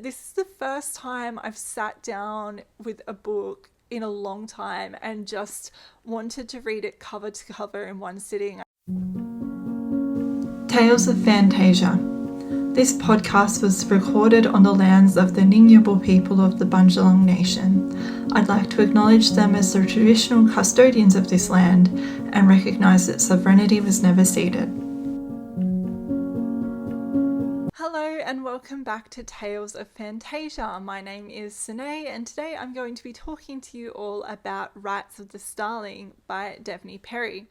This is the first time I've sat down with a book in a long time and just wanted to read it cover to cover in one sitting. Tales of Fantasia. This podcast was recorded on the lands of the Ningyabal people of the Bundjalung Nation. I'd like to acknowledge them as the traditional custodians of this land and recognise that sovereignty was never ceded. Hello and welcome back to Tales of Fantasia. My name is Sine and today I'm going to be talking to you all about Rites of the Starling by Devney Perry.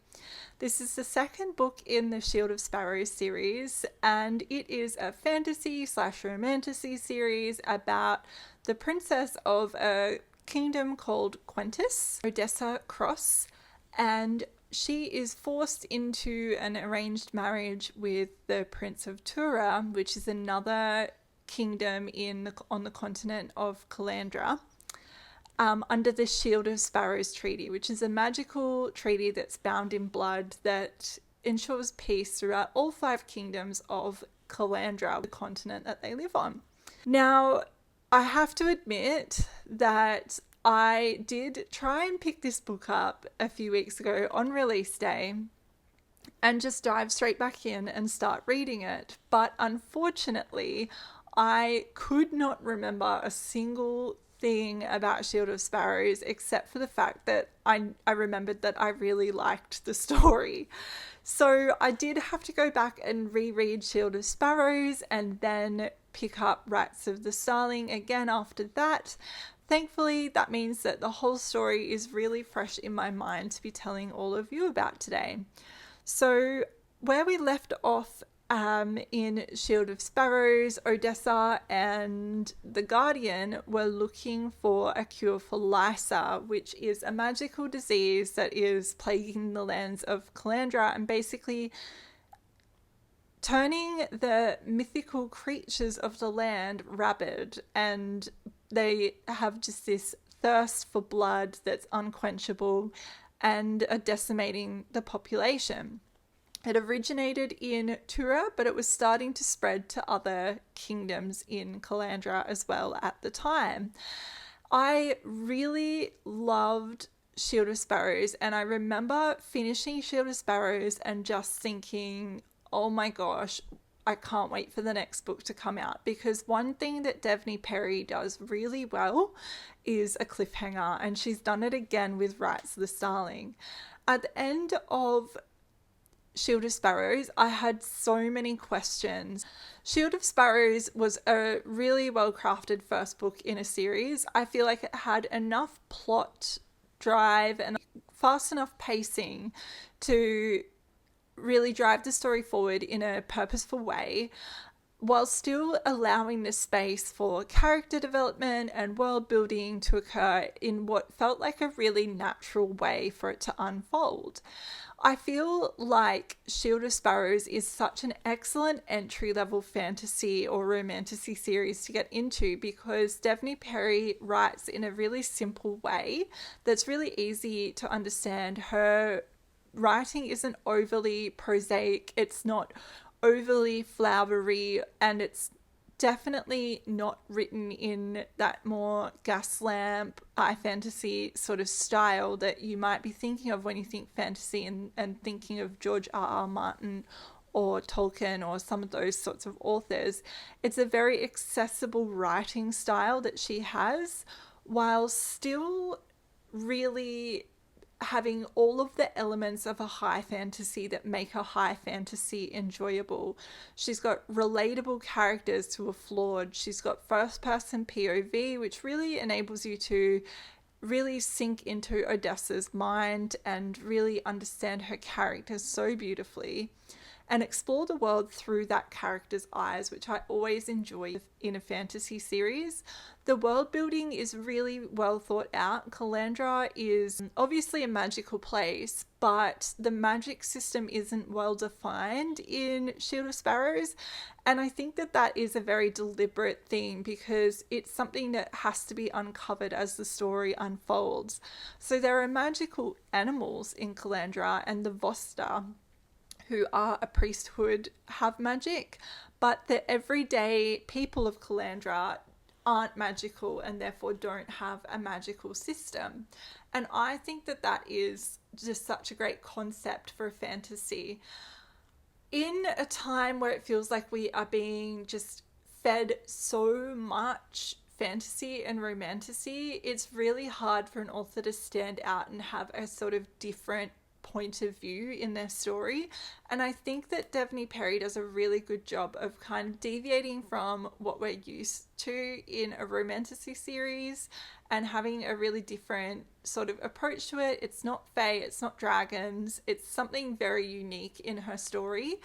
This is the second book in the Shield of Sparrows series, and it is a fantasy/romantasy series about the princess of a kingdom called Quentis, Odessa Cross, and she is forced into an arranged marriage with the Prince of Tura, which is another kingdom on the continent of Calandra, under the Shield of Sparrows treaty, which is a magical treaty that's bound in blood that ensures peace throughout all 5 kingdoms of Calandra, the continent that they live on. Now, I have to admit that I did try and pick this book up a few weeks ago on release day and just dive straight back in and start reading it. But unfortunately, I could not remember a single thing about Shield of Sparrows except for the fact that I remembered that I really liked the story. So I did have to go back and reread Shield of Sparrows and then pick up Rites of the Starling again after that. Thankfully, that means that the whole story is really fresh in my mind to be telling all of you about today. So where we left off in Shield of Sparrows, Odessa and the Guardian were looking for a cure for Lysa, which is a magical disease that is plaguing the lands of Calandra and basically turning the mythical creatures of the land rabid, and they have just this thirst for blood that's unquenchable and are decimating the population. It originated in Tura, but it was starting to spread to other kingdoms in Calandra as well at the time. I really loved Shield of Sparrows, and I remember finishing Shield of Sparrows and just thinking, oh my gosh, I can't wait for the next book to come out, because one thing that Devney Perry does really well is a cliffhanger, and she's done it again with Rites of the Starling. At the end of Shield of Sparrows, I had so many questions. Shield of Sparrows was a really well-crafted first book in a series. I feel like it had enough plot drive and fast enough pacing to really drive the story forward in a purposeful way, while still allowing the space for character development and world building to occur in what felt like a really natural way for it to unfold. I feel like Shield of Sparrows is such an excellent entry-level fantasy or romantasy series to get into, because Devney Perry writes in a really simple way that's really easy to understand. Her writing isn't overly prosaic, it's not overly flowery, and it's definitely not written in that more gaslamp high fantasy sort of style that you might be thinking of when you think fantasy and thinking of George R.R. Martin or Tolkien or some of those sorts of authors. It's a very accessible writing style that she has, while still really having all of the elements of a high fantasy that make a high fantasy enjoyable. She's got relatable characters who are flawed. She's got first person POV, which really enables you to really sink into Odessa's mind and really understand her character so beautifully and explore the world through that character's eyes, which I always enjoy in a fantasy series. The world building is really well thought out. Calandra is obviously a magical place, but the magic system isn't well defined in Shield of Sparrows. And I think that that is a very deliberate thing, because it's something that has to be uncovered as the story unfolds. So there are magical animals in Calandra, and the Vosta, who are a priesthood, have magic, but the everyday people of Calandra aren't magical and therefore don't have a magical system. And I think that that is just such a great concept for fantasy. In a time where it feels like we are being just fed so much fantasy and romantasy, it's really hard for an author to stand out and have a sort of different point of view in their story. And I think that Devney Perry does a really good job of kind of deviating from what we're used to in a romantasy series and having a really different sort of approach to it. It's not fae, it's not dragons, it's something very unique in her story,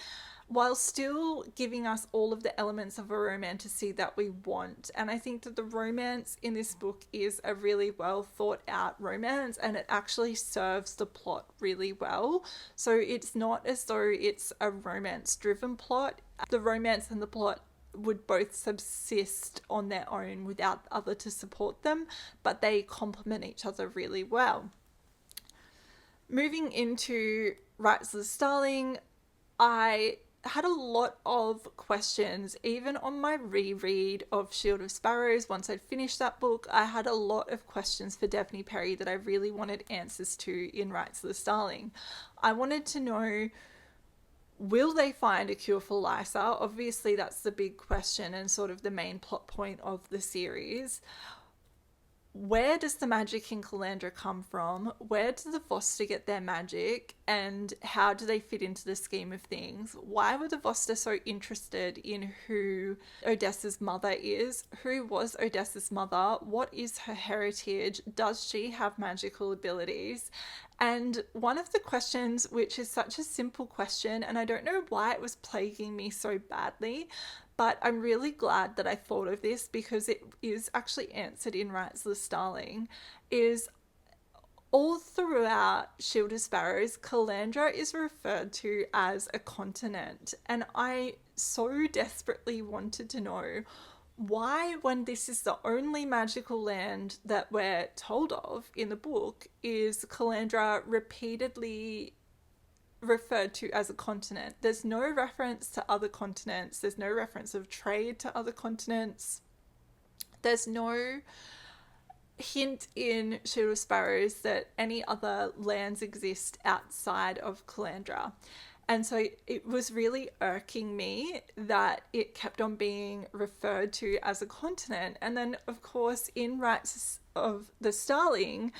while still giving us all of the elements of a romantasy that we want. And I think that the romance in this book is a really well thought out romance, and it actually serves the plot really well. So it's not as though it's a romance driven plot. The romance and the plot would both subsist on their own without the other to support them, but they complement each other really well. Moving into Rites of the Starling, I had a lot of questions. Even on my reread of Shield of Sparrows, once I'd finished that book, I had a lot of questions for Devney Perry that I really wanted answers to in Rites of the Starling. I wanted to know, will they find a cure for Lysa? Obviously, that's the big question and sort of the main plot point of the series. Where does the magic in Calandra come from? Where do the Voster get their magic? And how do they fit into the scheme of things? Why were the Voster so interested in who Odessa's mother is? Who was Odessa's mother? What is her heritage? Does she have magical abilities? And one of the questions, which is such a simple question, and I don't know why it was plaguing me so badly, but I'm really glad that I thought of this because it is actually answered in Rites of the Starling, is all throughout Shield of Sparrows, Calandra is referred to as a continent. And I so desperately wanted to know why, when this is the only magical land that we're told of in the book, is Calandra repeatedly referred to as a continent. There's no reference to other continents. There's no reference of trade to other continents. There's no hint in Shield of Sparrows that any other lands exist outside of Calandra. And so it was really irking me that it kept on being referred to as a continent. And then, of course, in Rites of the Starling,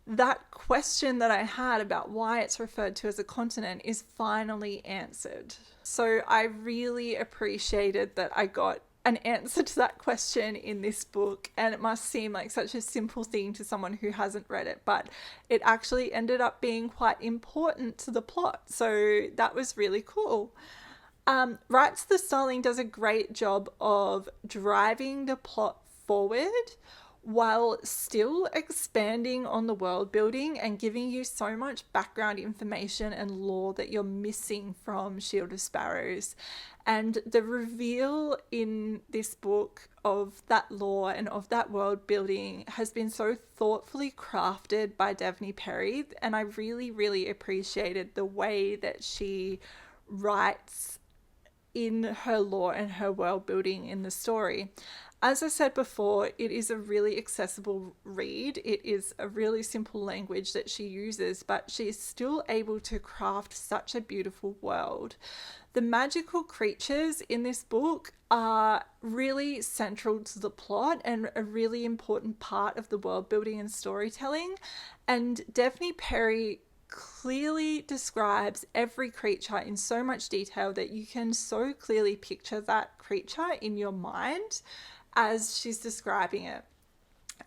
that question that I had about why it's referred to as a continent is finally answered. So I really appreciated that I got an answer to that question in this book, and it must seem like such a simple thing to someone who hasn't read it, but it actually ended up being quite important to the plot. So that was really cool. Rites of the Starling does a great job of driving the plot forward while still expanding on the world building and giving you so much background information and lore that you're missing from Shield of Sparrows. And the reveal in this book of that lore and of that world building has been so thoughtfully crafted by Devney Perry, and I really, really appreciated the way that she writes in her lore and her world building in the story. As I said before, it is a really accessible read. It is a really simple language that she uses, but she is still able to craft such a beautiful world. The magical creatures in this book are really central to the plot and a really important part of the world building and storytelling. And Devney Perry clearly describes every creature in so much detail that you can so clearly picture that creature in your mind as she's describing it.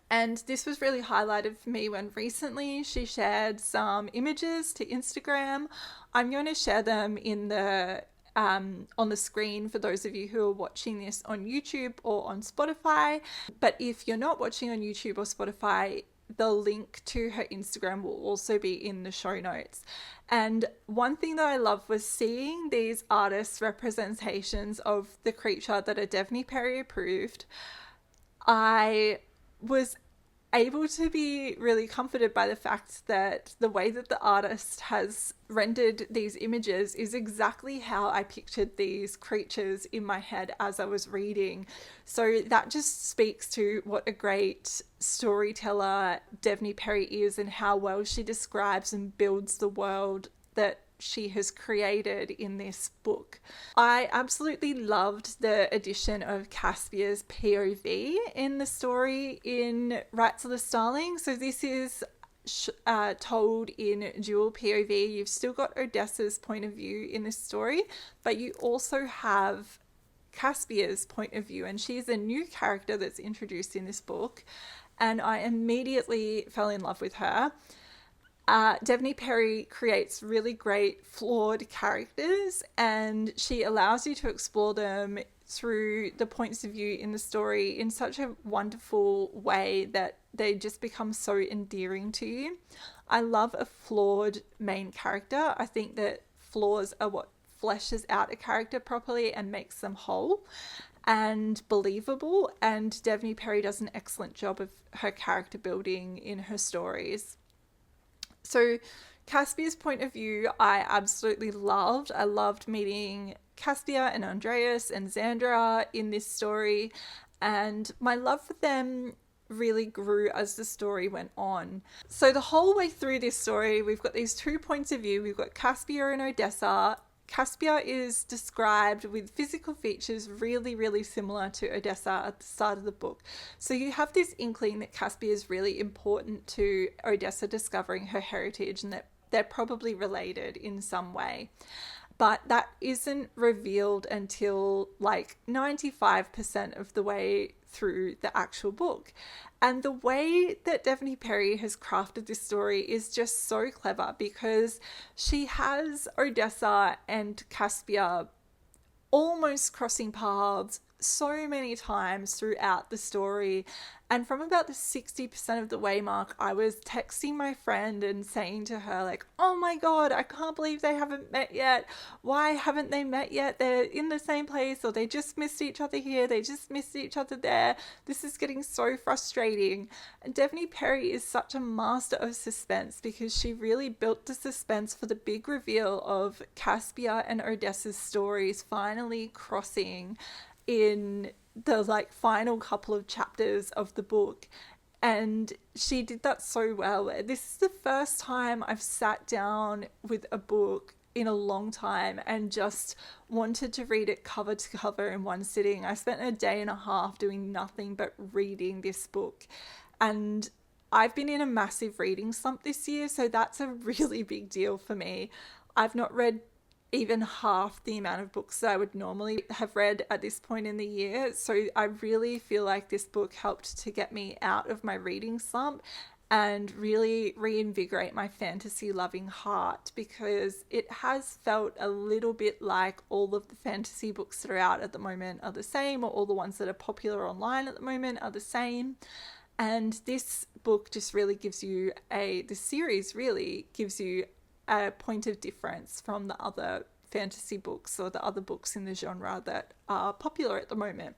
And this was really highlighted for me when recently she shared some images to Instagram. I'm going to share them in the on the screen for those of you who are watching this on YouTube or on Spotify. But if you're not watching on YouTube or Spotify, the link to her Instagram will also be in the show notes. And one thing that I love was seeing these artists' representations of the creature that are Devney Perry approved. I was able to be really comforted by the fact that the way that the artist has rendered these images is exactly how I pictured these creatures in my head as I was reading. So that just speaks to what a great storyteller Devney Perry is, and how well she describes and builds the world that she has created in this book. I absolutely loved the addition of Caspia's POV in the story in Rites of the Starling. So this is told in dual POV. You've still got Odessa's point of view in this story, but you also have Caspia's point of view, and she's a new character that's introduced in this book, and I immediately fell in love with her. Devney Perry creates really great flawed characters, and she allows you to explore them through the points of view in the story in such a wonderful way that they just become so endearing to you. I love a flawed main character. I think that flaws are what fleshes out a character properly and makes them whole and believable, and Devney Perry does an excellent job of her character building in her stories. So Caspia's point of view, I absolutely loved. I loved meeting Caspia and Andreas and Xandra in this story, and my love for them really grew as the story went on. So the whole way through this story, we've got these two points of view. We've got Caspia and Odessa. Caspia is described with physical features really, really similar to Odessa at the start of the book. So you have this inkling that Caspia is really important to Odessa discovering her heritage, and that they're probably related in some way. But that isn't revealed until like 95% of the way through the actual book. And the way that Devney Perry has crafted this story is just so clever, because she has Odessa and Caspia almost crossing paths so many times throughout the story. And from about the 60% of the way mark, I was texting my friend and saying to her, like, oh my God, I can't believe they haven't met yet. Why haven't they met yet? They're in the same place, or they just missed each other here. They just missed each other there. This is getting so frustrating. And Devney Perry is such a master of suspense, because she really built the suspense for the big reveal of Caspia and Odessa's stories finally crossing in the like final couple of chapters of the book. And she did that so well. This is the first time I've sat down with a book in a long time and just wanted to read it cover to cover in one sitting. I spent a day and a half doing nothing but reading this book, and I've been in a massive reading slump this year, so that's a really big deal for me. I've not read even half the amount of books that I would normally have read at this point in the year. So I really feel like this book helped to get me out of my reading slump and really reinvigorate my fantasy loving heart, because it has felt a little bit like all of the fantasy books that are out at the moment are the same, or all the ones that are popular online at the moment are the same. And this book just really gives you this series really gives you a point of difference from the other fantasy books or the other books in the genre that are popular at the moment.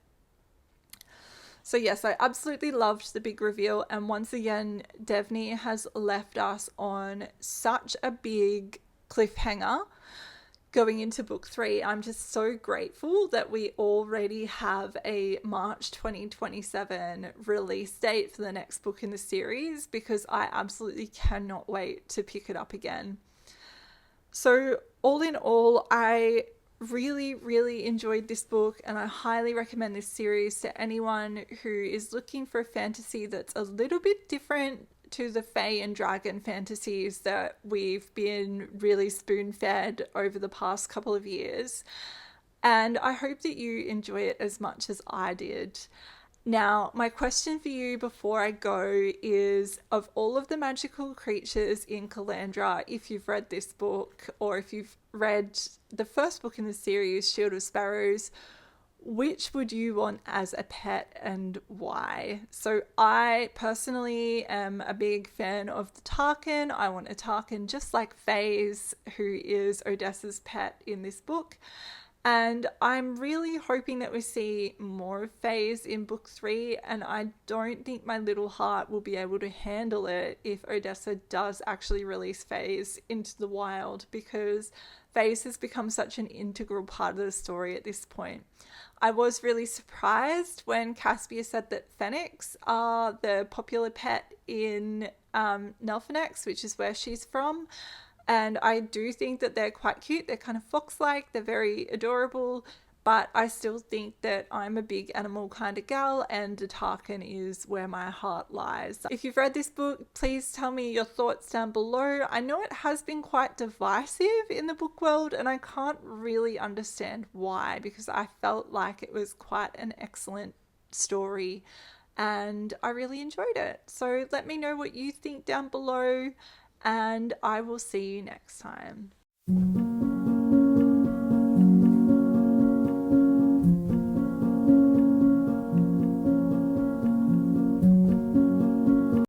So yes, I absolutely loved the big reveal, and once again, Devney has left us on such a big cliffhanger going into book 3. I'm just so grateful that we already have a March 2027 release date for the next book in the series, because I absolutely cannot wait to pick it up again. So all in all, I really, really enjoyed this book, and I highly recommend this series to anyone who is looking for a fantasy that's a little bit different to the Fae and Dragon fantasies that we've been really spoon-fed over the past couple of years. And I hope that you enjoy it as much as I did. Now, my question for you before I go is, of all of the magical creatures in Calandra, if you've read this book, or if you've read the first book in the series, Shield of Sparrows, which would you want as a pet and why? So I personally am a big fan of the Tarkin. I want a Tarkin just like Faye's, who is Odessa's pet in this book. And I'm really hoping that we see more of Faye's in book 3, and I don't think my little heart will be able to handle it if Odessa does actually release Faye's into the wild, because Faye's has become such an integral part of the story at this point. I was really surprised when Caspia said that Fennecs are the popular pet in Nelphenex, which is where she's from. And I do think that they're quite cute. They're kind of fox-like. They're very adorable. But I still think that I'm a big animal kind of gal, and Tarkin is where my heart lies. If you've read this book, please tell me your thoughts down below. I know it has been quite divisive in the book world, and I can't really understand why, because I felt like it was quite an excellent story and I really enjoyed it. So let me know what you think down below, and I will see you next time.